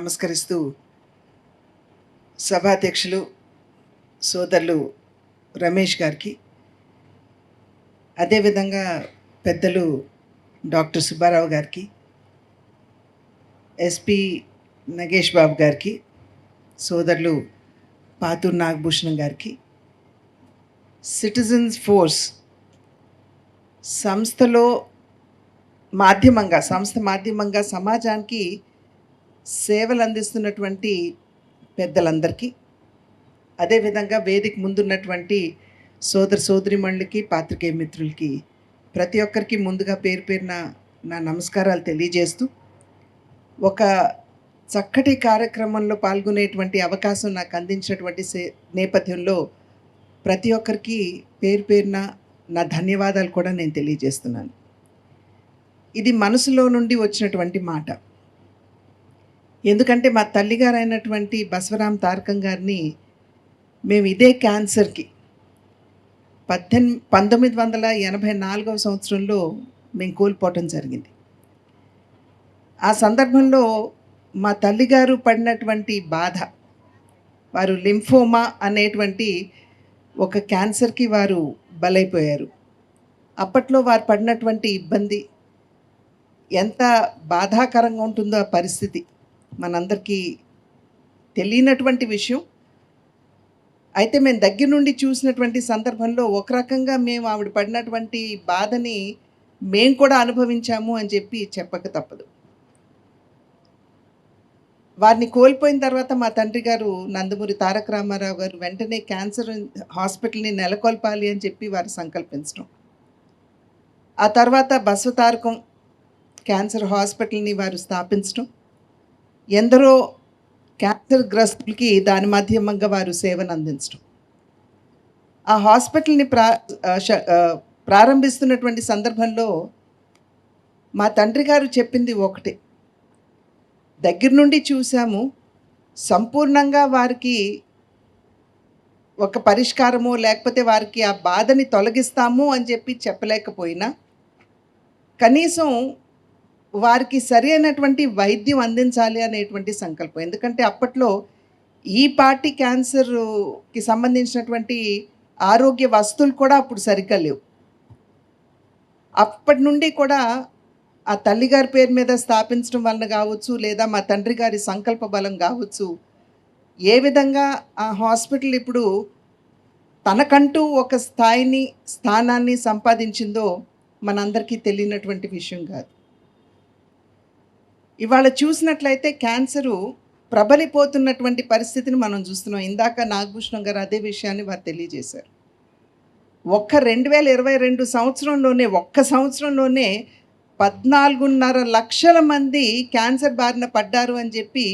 నమస్కరిస్తూ సభాధ్యక్షులు సోదరులు రమేష్ గారికి, అదేవిధంగా పెద్దలు డాక్టర్ సుబ్బారావు గారికి, ఎస్పి నగేష్ బాబు గారికి, సోదరులు పాతూరు నాగభూషణం గారికి, సిటిజన్స్ ఫోర్స్ సంస్థ మాధ్యమంగా సమాజానికి సేవలు అందిస్తున్నటువంటి పెద్దలందరికీ, అదేవిధంగా వేదిక ముందున్నటువంటి సోదరిమణులకి, పాత్రికేయ మిత్రులకి, ప్రతి ఒక్కరికి ముందుగా పేరు పేరున నా నమస్కారాలు తెలియజేస్తూ, ఒక చక్కటి కార్యక్రమంలో పాల్గొనేటువంటి అవకాశం నాకు అందించినటువంటి నేపథ్యంలో ప్రతి ఒక్కరికి పేరు పేరున నా ధన్యవాదాలు కూడా నేను తెలియజేస్తున్నాను. ఇది మనసులో నుండి వచ్చినటువంటి మాట. ఎందుకంటే మా తల్లిగారైనటువంటి బసవరాం తారకం గారిని మేము ఇదే క్యాన్సర్కి 1984వ సంవత్సరంలో మేము కోల్పోవటం జరిగింది. ఆ సందర్భంలో మా తల్లిగారు పడినటువంటి బాధ, వారు లింఫోమా అనేటువంటి ఒక క్యాన్సర్కి వారు బలైపోయారు. అప్పట్లో వారు పడినటువంటి ఇబ్బంది ఎంత బాధాకరంగా ఉంటుందో ఆ పరిస్థితి మనందరికీ తెలియనటువంటి విషయం. అయితే మేము దగ్గర నుండి చూసినటువంటి సందర్భంలో ఒక రకంగా మేము ఆవిడ పడినటువంటి బాధని మేము కూడా అనుభవించాము అని చెప్పక తప్పదు. వారిని కోల్పోయిన తర్వాత మా తండ్రి గారు నందమూరి తారక రామారావు గారు వెంటనే క్యాన్సర్ హాస్పిటల్ని నెలకొల్పాలి అని చెప్పి వారు సంకల్పించడం, ఆ తర్వాత బసవతారకం క్యాన్సర్ హాస్పిటల్ని వారు స్థాపించడం, ఎందరో క్యాన్సర్ గ్రస్తులకి దాని మాధ్యమంగా వారు సేవను అందించడం, ఆ హాస్పిటల్ని ప్రారంభిస్తున్నటువంటి సందర్భంలో మా తండ్రి గారు చెప్పింది ఒకటే, దగ్గర నుండి చూసాము, సంపూర్ణంగా వారికి ఒక పరిష్కారమో లేకపోతే వారికి ఆ బాధని తొలగిస్తాము అని చెప్పలేకపోయినా కనీసం వారికి సరి అయినటువంటి వైద్యం అందించాలి అనేటువంటి సంకల్పం. ఎందుకంటే అప్పట్లో ఈ పార్టీ క్యాన్సర్కి సంబంధించినటువంటి ఆరోగ్య వస్తువులు కూడా అప్పుడు సరిగ్గా లేవు. అప్పటి నుండి కూడా ఆ తల్లిగారి పేరు మీద స్థాపించడం వలన కావచ్చు, లేదా మా తండ్రి గారి సంకల్ప బలం కావచ్చు, ఏ విధంగా ఆ హాస్పిటల్ ఇప్పుడు తనకంటూ ఒక స్థానాన్ని సంపాదించిందో మనందరికీ తెలియనటువంటి విషయం కాదు. ఇవాళ చూసినట్లయితే క్యాన్సరు ప్రబలిపోతున్నటువంటి పరిస్థితిని మనం చూస్తున్నాం. ఇందాక నాగభూషణం గారు అదే విషయాన్ని వారు తెలియజేశారు. 2022 సంవత్సరంలోనే, ఒక్క సంవత్సరంలోనే 14.5 లక్షల మంది క్యాన్సర్ బారిన పడ్డారు అని చెప్పి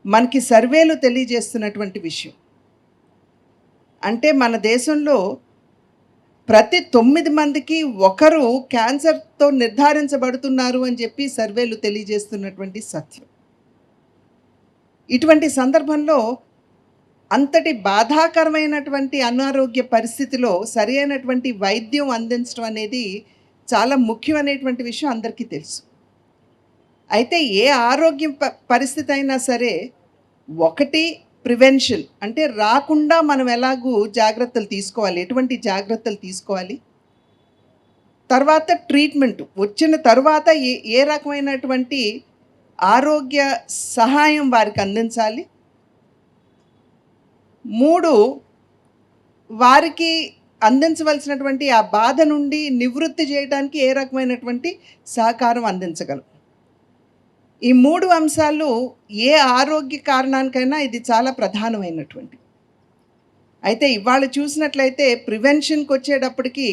మనకి సర్వేలు తెలియజేస్తున్నటువంటి విషయం. అంటే మన దేశంలో ప్రతి 9 మందికి ఒకరు క్యాన్సర్తో నిర్ధారించబడుతున్నారు అని చెప్పి సర్వేలు తెలియజేస్తున్నటువంటి సత్యం. ఇటువంటి సందర్భంలో అంతటి బాధాకరమైనటువంటి అనారోగ్య పరిస్థితిలో సరి అయినటువంటి వైద్యం అందించడం అనేది చాలా ముఖ్యమైనటువంటి విషయం అందరికీ తెలుసు. అయితే ఏ ఆరోగ్యం పరిస్థితి అయినా సరే, ఒకటి ప్రివెన్షన్, అంటే రాకుండా మనం ఎలాగూ జాగ్రత్తలు తీసుకోవాలి, ఎటువంటి జాగ్రత్తలు తీసుకోవాలి, తర్వాత ట్రీట్మెంట్, వచ్చిన తర్వాత ఏ రకమైనటువంటి ఆరోగ్య సహాయం వారికి అందించాలి, 3 వారికి అందించవలసినటువంటి ఆ బాధ నుండి నివృత్తి చేయడానికి ఏ రకమైనటువంటి సహకారం అందించగలం. ఈ 3 అంశాలు ఏ ఆరోగ్య కారణానికైనా ఇది చాలా ప్రధానమైనటువంటి. అయితే ఇవాళ చూసినట్లయితే ప్రివెన్షన్కి వచ్చేటప్పటికి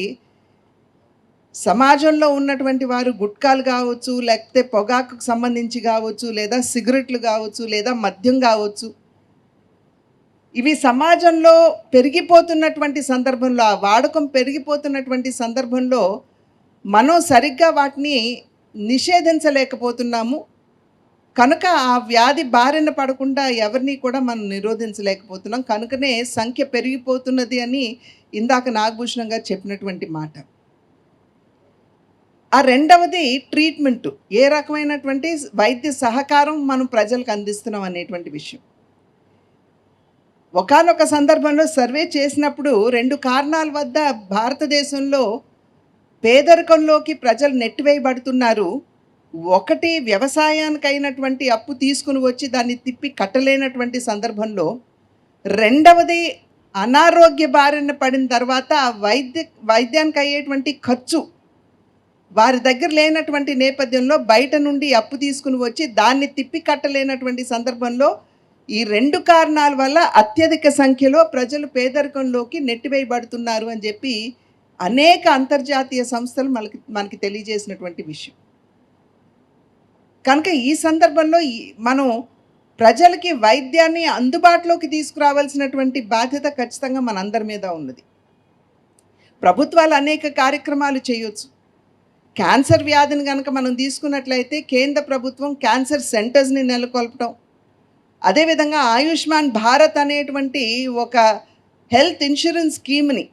సమాజంలో ఉన్నటువంటి వారు గుట్కాలు కావచ్చు, లేకపోతే పొగాకుకు సంబంధించి కావచ్చు, లేదా సిగరెట్లు కావచ్చు, లేదా మద్యం కావచ్చు, ఇవి సమాజంలో పెరిగిపోతున్నటువంటి సందర్భంలో, ఆ వాడకం పెరిగిపోతున్నటువంటి సందర్భంలో మనం సరిగ్గా వాటిని నిషేధించలేకపోతున్నాము. కనుక ఆ వ్యాధి బారిన పడకుండా ఎవరిని కూడా మనం నిరోధించలేకపోతున్నాం. కనుకనే సంఖ్య పెరిగిపోతున్నది అని ఇందాక నాగభూషణం గారు చెప్పినటువంటి మాట. ఆ రెండవది ట్రీట్మెంటు. ఏ రకమైనటువంటి వైద్య సహకారం మనం ప్రజలకు అందిస్తున్నాం అనేటువంటి విషయం. ఒకానొక సందర్భంలో సర్వే చేసినప్పుడు 2 కారణాల వద్ద భారతదేశంలో పేదరికంలోకి ప్రజలు నెట్టివేయబడుతున్నారు. ఒకటి వ్యవసాయానికైనటువంటి అప్పు తీసుకొని వచ్చి దాన్ని తిప్పి కట్టలేనటువంటి సందర్భంలో, రెండవది అనారోగ్య బారిన పడిన తర్వాత ఆ వైద్యానికి అయ్యేటువంటి ఖర్చు వారి దగ్గర లేనటువంటి నేపథ్యంలో బయట నుండి అప్పు తీసుకుని వచ్చి దాన్ని తిప్పి కట్టలేనటువంటి సందర్భంలో ఈ 2 కారణాల వల్ల అత్యధిక సంఖ్యలో ప్రజలు పేదరికంలోకి నెట్టివేయబడుతున్నారు అని చెప్పి అనేక అంతర్జాతీయ సంస్థలు మనకి తెలియజేసినటువంటి విషయం. కనుక ఈ సందర్భంలో మనం ప్రజలకి వైద్యాన్ని అందుబాటులోకి తీసుకురావాల్సినటువంటి బాధ్యత ఖచ్చితంగా మనందరి మీద ఉన్నది. ప్రభుత్వాలు అనేక కార్యక్రమాలు చేయొచ్చు. క్యాన్సర్ వ్యాధిని కనుక మనం తీసుకున్నట్లయితే కేంద్ర ప్రభుత్వం క్యాన్సర్ సెంటర్స్ని నెలకొల్పడం, అదేవిధంగా ఆయుష్మాన్ భారత్ అనేటువంటి ఒక హెల్త్ ఇన్సూరెన్స్ స్కీమ్ని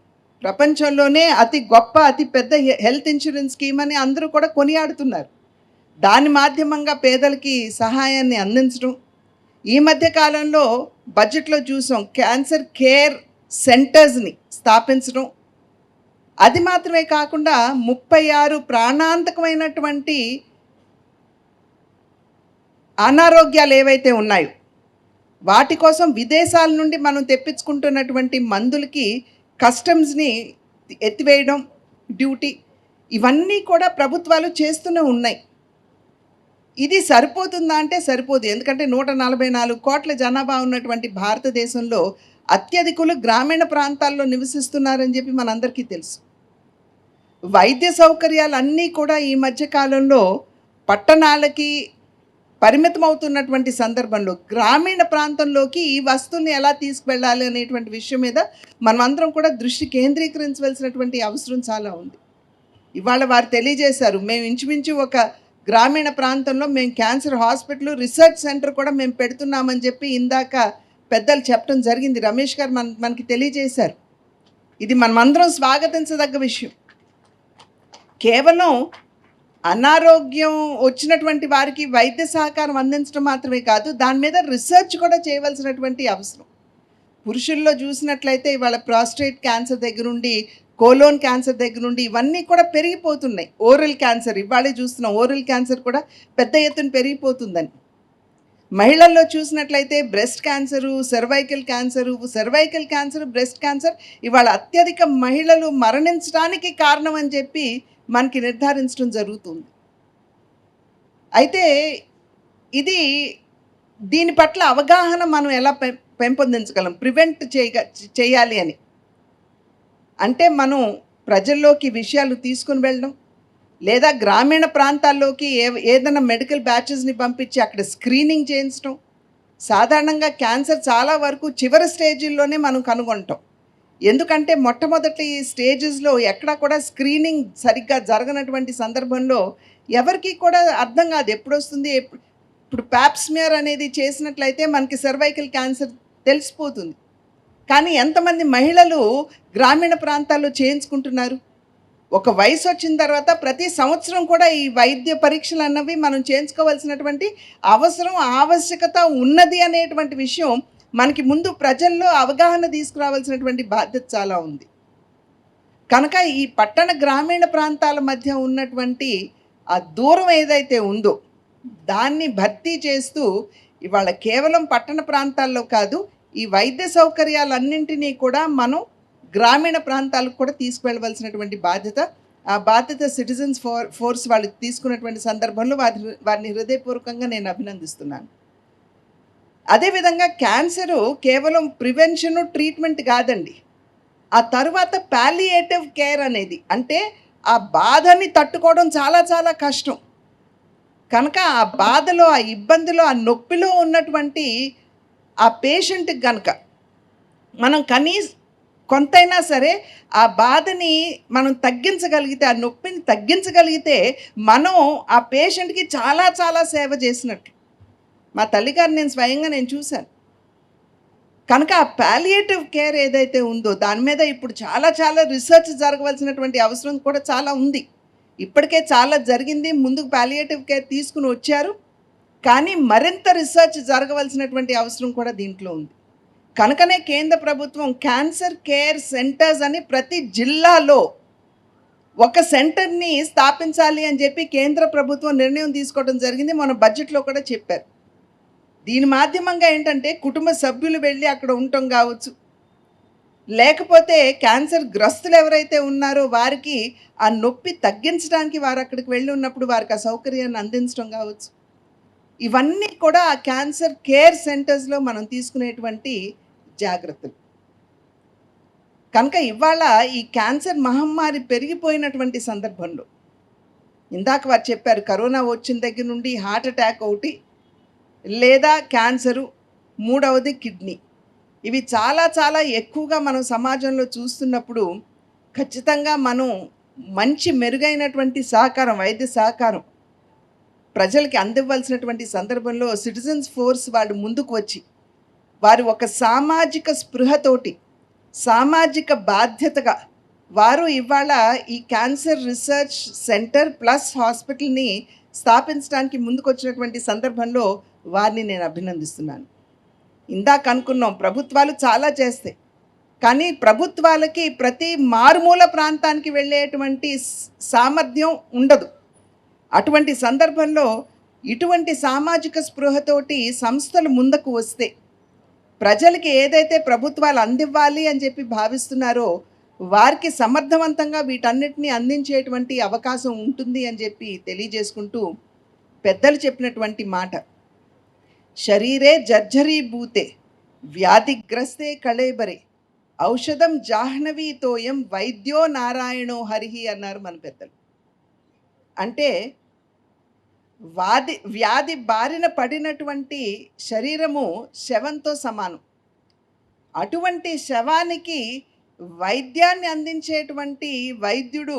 ప్రపంచంలోనే అతి గొప్ప అతి పెద్ద హెల్త్ ఇన్సూరెన్స్ స్కీమ్ అని అందరూ కూడా కొనియాడుతున్నారు. దాని మాధ్యమంగా పేదలకి సహాయాన్ని అందించడం. ఈ మధ్య కాలంలో బడ్జెట్లో చూసాం క్యాన్సర్ కేర్ సెంటర్స్ని స్థాపించడం. అది మాత్రమే కాకుండా 36 ప్రాణాంతకమైనటువంటి అనారోగ్యాలు ఏవైతే ఉన్నాయో వాటి కోసం విదేశాల నుండి మనం తెప్పించుకుంటున్నటువంటి మందులకి కస్టమ్స్ని ఎత్తివేయడం డ్యూటీ, ఇవన్నీ కూడా ప్రభుత్వాలు చేస్తూనే ఉన్నాయి. ఇది సరిపోతుందా అంటే సరిపోదు. ఎందుకంటే 144 కోట్ల జనాభా ఉన్నటువంటి భారతదేశంలో అత్యధికులు గ్రామీణ ప్రాంతాల్లో నివసిస్తున్నారని చెప్పి మనందరికీ తెలుసు. వైద్య సౌకర్యాలన్నీ కూడా ఈ మధ్యకాలంలో పట్టణాలకి పరిమితం అవుతున్నటువంటి సందర్భంలో గ్రామీణ ప్రాంతంలోకి ఈ వస్తువుల్ని ఎలా తీసుకువెళ్ళాలి అనేటువంటి విషయం మీద మనమందరం కూడా దృష్టి కేంద్రీకరించవలసినటువంటి అవసరం చాలా ఉంది. ఇవాళ వారు తెలియజేశారు, మేము ఇంచుమించు ఒక గ్రామీణ ప్రాంతంలో మేము క్యాన్సర్ హాస్పిటల్ రీసెర్చ్ సెంటర్ కూడా మేము పెడుతున్నామని చెప్పి ఇందాక పెద్దలు చెప్పడం జరిగింది. రమేష్ గారు మనకి తెలియజేశారు. ఇది మనమందరం స్వాగతించదగ్గ విషయం. కేవలం అనారోగ్యం వచ్చినటువంటి వారికి వైద్య సహకారం అందించడం మాత్రమే కాదు, దాని మీద రీసెర్చ్ కూడా చేయవలసినటువంటి అవసరం. పురుషుల్లో చూసినట్లయితే ఇవాళ ప్రాస్టేట్ క్యాన్సర్ దగ్గర నుండి కోలోన్ క్యాన్సర్ దగ్గర నుండి ఇవన్నీ కూడా పెరిగిపోతున్నాయి. ఓరల్ క్యాన్సర్ ఇవాళే చూస్తున్నాం, ఓరల్ క్యాన్సర్ కూడా పెద్ద ఎత్తున పెరిగిపోతుందని. మహిళల్లో చూసినట్లయితే breast cancer, cervical cancer, breast cancer ఇవాళ అత్యధిక మహిళలు మరణించడానికి కారణం అని చెప్పి మనకి నిర్ధారించడం జరుగుతుంది. అయితే దీని పట్ల అవగాహన మనం ఎలా పెంపొందించగలం, ప్రివెంట్ చేయాలి అని అంటే మనం ప్రజల్లోకి విషయాలు తీసుకుని వెళ్ళడం, లేదా గ్రామీణ ప్రాంతాల్లోకి ఏదైనా మెడికల్ బ్యాచెస్ని పంపించి అక్కడ స్క్రీనింగ్ చేయించడం. సాధారణంగా క్యాన్సర్ చాలా వరకు చివరి స్టేజీల్లోనే మనం కనుగొంటాం. ఎందుకంటే మొట్టమొదటి స్టేజెస్లో ఎక్కడా కూడా స్క్రీనింగ్ సరిగ్గా జరగనటువంటి సందర్భంలో ఎవరికి కూడా అర్థం కాదు ఎప్పుడు వస్తుంది. ఇప్పుడు ప్యాప్స్మియర్ అనేది చేసినట్లయితే మనకి సర్వైకల్ క్యాన్సర్ తెలిసిపోతుంది. కానీ ఎంతమంది మహిళలు గ్రామీణ ప్రాంతాల్లో చేయించుకుంటున్నారు? ఒక వయసు వచ్చిన తర్వాత ప్రతి సంవత్సరం కూడా ఈ వైద్య పరీక్షలు అన్నవి మనం చేయించుకోవాల్సినటువంటి ఆవశ్యకత ఉన్నది అనేటువంటి విషయం మనకి ముందు ప్రజల్లో అవగాహన తీసుకురావాల్సినటువంటి బాధ్యత చాలా ఉంది. కనుక ఈ పట్టణ గ్రామీణ ప్రాంతాల మధ్య ఉన్నటువంటి ఆ దూరం ఏదైతే ఉందో దాన్ని భర్తీ చేస్తూ ఇవాళ కేవలం పట్టణ ప్రాంతాల్లో కాదు, ఈ వైద్య సౌకర్యాలన్నింటినీ కూడా మనం గ్రామీణ ప్రాంతాలకు కూడా తీసుకువెళ్ళవలసినటువంటి ఆ బాధ్యత సిటిజన్స్ ఫోర్స్ వాళ్ళు తీసుకున్నటువంటి సందర్భంలో వారిని హృదయపూర్వకంగా నేను అభినందిస్తున్నాను. అదేవిధంగా క్యాన్సరు కేవలం ప్రివెన్షను, ట్రీట్మెంట్ కాదండి. ఆ తర్వాత పాలియేటివ్ కేర్ అనేది అంటే ఆ బాధని తట్టుకోవడం చాలా చాలా కష్టం. కనుక ఆ బాధలో, ఆ ఇబ్బందిలో, ఆ నొప్పిలో ఉన్నటువంటి ఆ పేషెంట్కి కనుక మనం కొంతైనా సరే ఆ బాధని మనం తగ్గించగలిగితే, ఆ నొప్పిని తగ్గించగలిగితే మనం ఆ పేషెంట్కి చాలా చాలా సేవ చేసినట్టు. మా తల్లిగారు నేను స్వయంగా చూశాను. కనుక ఆ పాలియేటివ్ కేర్ ఏదైతే ఉందో దాని మీద ఇప్పుడు చాలా చాలా రీసెర్చ్ జరగవలసినటువంటి అవసరం కూడా చాలా ఉంది. ఇప్పటికే చాలా జరిగింది. ముందుకు పాలియేటివ్ కేర్ తీసుకుని వచ్చారు. కానీ మరింత రీసెర్చ్ జరగవలసినటువంటి అవసరం కూడా దీంట్లో ఉంది. కనుకనే కేంద్ర ప్రభుత్వం క్యాన్సర్ కేర్ సెంటర్స్ అని ప్రతి జిల్లాలో ఒక సెంటర్‌ని స్థాపించాలి అని చెప్పి కేంద్ర ప్రభుత్వం నిర్ణయం తీసుకోవడం జరిగింది. మన బడ్జెట్‌లో కూడా చెప్పారు. దీని మాధ్యమంగా ఏంటంటే కుటుంబ సభ్యులు వెళ్ళి అక్కడ ఉండటం కావచ్చు, లేకపోతే క్యాన్సర్ గ్రస్తులు ఎవరైతే ఉన్నారో వారికి ఆ నొప్పి తగ్గించడానికి వారు అక్కడికి వెళ్ళి ఉన్నప్పుడు వారికి ఆ సౌకర్యాన్ని అందించడం కావచ్చు. ఇవన్నీ కూడా ఆ క్యాన్సర్ కేర్ సెంటర్స్‌లో మనం తీసుకునేటువంటి జాగ్రత్తలు. కనుక ఇవాళ ఈ క్యాన్సర్ మహమ్మారి పెరిగిపోయినటువంటి సందర్భంలో ఇందాక వారు చెప్పారు కరోనా వచ్చిన దగ్గర నుండి హార్ట్ అటాక్ ఒకటి, లేదా క్యాన్సరు, మూడవది కిడ్నీ. ఇవి చాలా చాలా ఎక్కువగా మనం సమాజంలో చూస్తున్నప్పుడు ఖచ్చితంగా మనం మంచి మెరుగైనటువంటి సహకారం, వైద్య సహకారం ప్రజలకి అందివ్వాల్సినటువంటి సందర్భంలో సిటిజన్స్ ఫోర్స్ వాళ్ళు ముందుకు వచ్చి వారు ఒక సామాజిక స్పృహతోటి, సామాజిక బాధ్యతగా వారు ఇవాళ ఈ క్యాన్సర్ రీసెర్చ్ సెంటర్ ప్లస్ హాస్పిటల్ని స్థాపించడానికి ముందుకొచ్చినటువంటి సందర్భంలో వారిని నేను అభినందిస్తున్నాను. ఇందాక అనుకున్నాం ప్రభుత్వాలు చాలా చేస్తాయి, కానీ ప్రభుత్వాలకి ప్రతి మారుమూల ప్రాంతానికి వెళ్ళేటువంటి సామర్థ్యం ఉండదు. అటువంటి సందర్భంలో ఇటువంటి సామాజిక స్పృహతోటి సంస్థలు ముందుకు వస్తే ప్రజలకి ఏదైతే ప్రభుత్వాలు అందివ్వాలి అని చెప్పి భావిస్తున్నారో వారికి సమర్థవంతంగా వీటన్నిటిని అందించేటువంటి అవకాశం ఉంటుంది అని చెప్పి తెలియజేసుకుంటూ పెద్దలు చెప్పినటువంటి మాట, శరీరే జర్జరీభూతే వ్యాధిగ్రస్తే కళేబరే ఔషధం జాహ్నవీతోయం వైద్యో నారాయణో హరిహి అన్నారు మన పెద్దలు. అంటే వ్యాధి బారిన పడినటువంటి శరీరము శవంతో సమానం. అటువంటి శవానికి వైద్యాన్ని అందించేటువంటి వైద్యుడు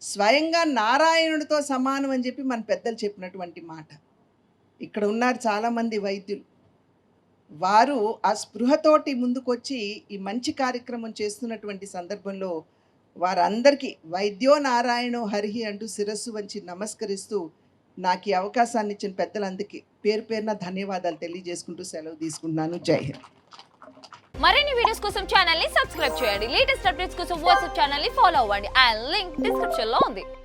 స్వయంగా నారాయణుడితో సమానం అని చెప్పి మన పెద్దలు చెప్పినటువంటి మాట. ఇక్కడ ఉన్నారు చాలామంది వైద్యులు, వారు ఆ స్పృహతోటి ముందుకొచ్చి ఈ మంచి కార్యక్రమం చేస్తున్నటువంటి సందర్భంలో వారందరికీ వైద్యో నారాయణో హరిహి అంటూ శిరస్సు వంచి నమస్కరిస్తూ నాకు ఈ అవకాశాన్ని ఇచ్చిన పెద్దలందరికీ పేరు పేరున ధన్యవాదాలు తెలియజేసుకుంటూ సెలవు తీసుకుంటున్నాను. జై హింద్. మరిన్ని వీడియోస్ కోసం ఛానల్ ని సబ్స్క్రైబ్ చేయండి. లేటెస్ట్ అప్డేట్స్ కోసం వాట్సాప్ ఛానల్ ని ఫాలో అవ్వండి. ఆ లింక్ డిస్క్రిప్షన్ లో ఉంది.